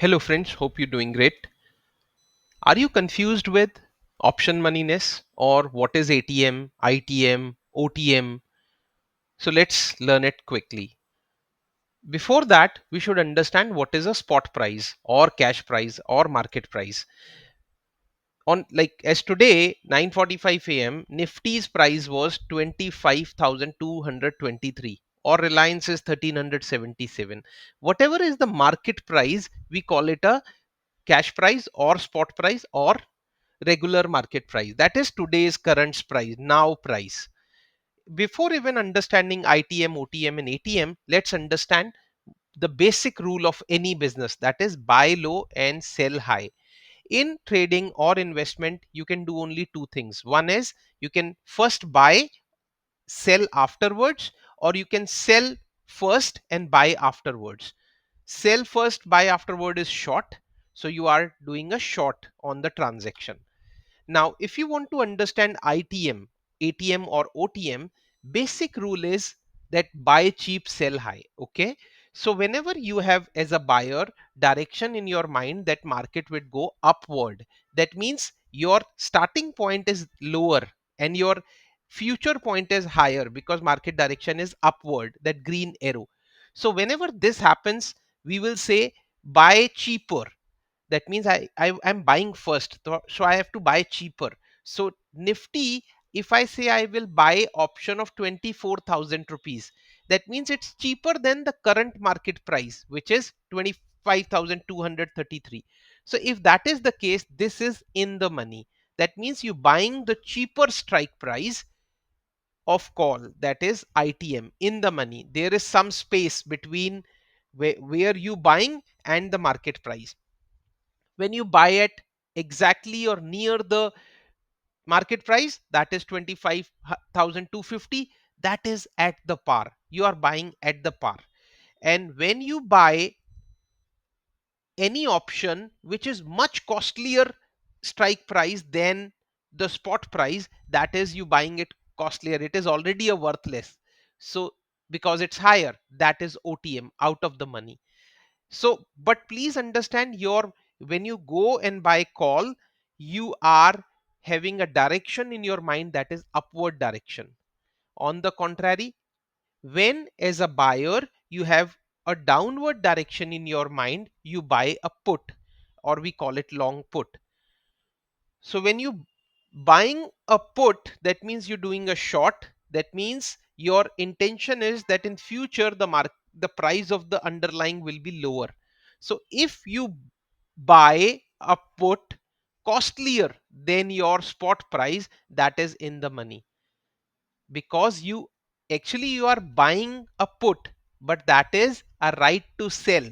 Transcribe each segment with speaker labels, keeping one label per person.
Speaker 1: Hello friends, hope you're doing great. Are you confused with option moneyness or what is ATM, ITM, OTM? So let's learn it quickly. Before that, we should understand what is a spot price or cash price or market price. On like as today 9:45 a.m. Nifty's price was 25,223 or Reliance is 1377. Whatever is the market price, we call it a cash price or spot price or regular market price. That is today's current price, now price. Before even understanding ITM, OTM and ATM, let's understand the basic rule of any business, that is buy low and sell high. In trading or investment, you can do only two things. One is you can first buy, sell afterwards, or you can sell first and buy afterwards. Sell first, buy afterward is short. So you are doing a short on the transaction. Now, if you want to understand ITM, ATM or OTM, basic rule is that buy cheap, sell high. Okay. So whenever you have as a buyer direction in your mind that market would go upward, that means your starting point is lower and your future point is higher because market direction is upward, that green arrow. So whenever this happens, we will say buy cheaper. That means I'm buying first, so I have to buy cheaper. So Nifty, if I say I will buy option of 24,000 rupees, that means it's cheaper than the current market price, which is 25,233. So if that is the case, this is in the money. That means you buying the cheaper strike price of call, that is ITM, in the money. There is some space between where you buying and the market price. When you buy it exactly or near the market price, that is 25,250, that is at the par. You are buying at the par. And when you buy any option which is much costlier strike price than the spot price, that is you buying it costlier, it is already a worthless. So because it's higher, that is OTM, out of the money. So, but please understand, your when you go and buy call, you are having a direction in your mind, that is upward direction. On the contrary, when as a buyer you have a downward direction in your mind, you buy a put, or we call it long put. So when you buying a put, that means you're doing a short. That means your intention is that in future the price of the underlying will be lower. So if you buy a put costlier than your spot price, that is in the money, because you are buying a put, but that is a right to sell.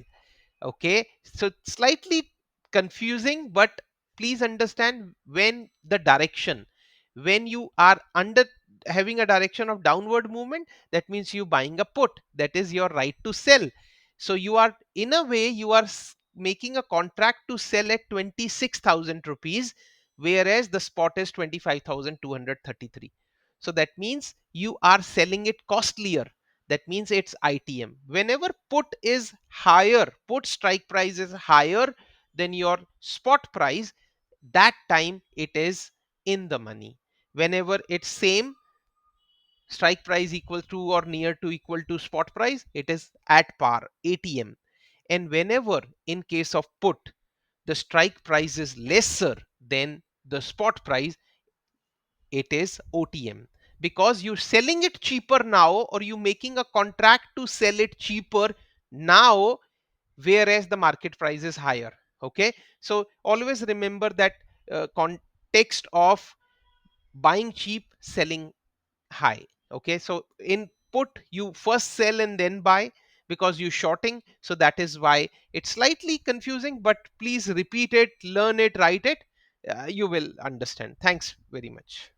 Speaker 1: Okay, so slightly confusing, but please understand, when the direction, when you are under having a direction of downward movement, that means you buying a put, that is your right to sell. So you are, in a way, you are making a contract to sell at 26,000 rupees, whereas the spot is 25,233. So that means you are selling it costlier. That means it's ITM. Whenever put is higher, put strike price is higher than your spot price, that time it is in the money. Whenever it's same, strike price equal to or near to equal to spot price, it is at par, ATM. And whenever in case of put, the strike price is lesser than the spot price, it is OTM, because you're selling it cheaper now, or you making a contract to sell it cheaper now, whereas the market price is higher. Okay, so always remember that context of buying cheap, selling high. Okay, so in put you first sell and then buy because you shorting, so that is why it's slightly confusing, but please repeat it, learn it, write it, you will understand. Thanks very much.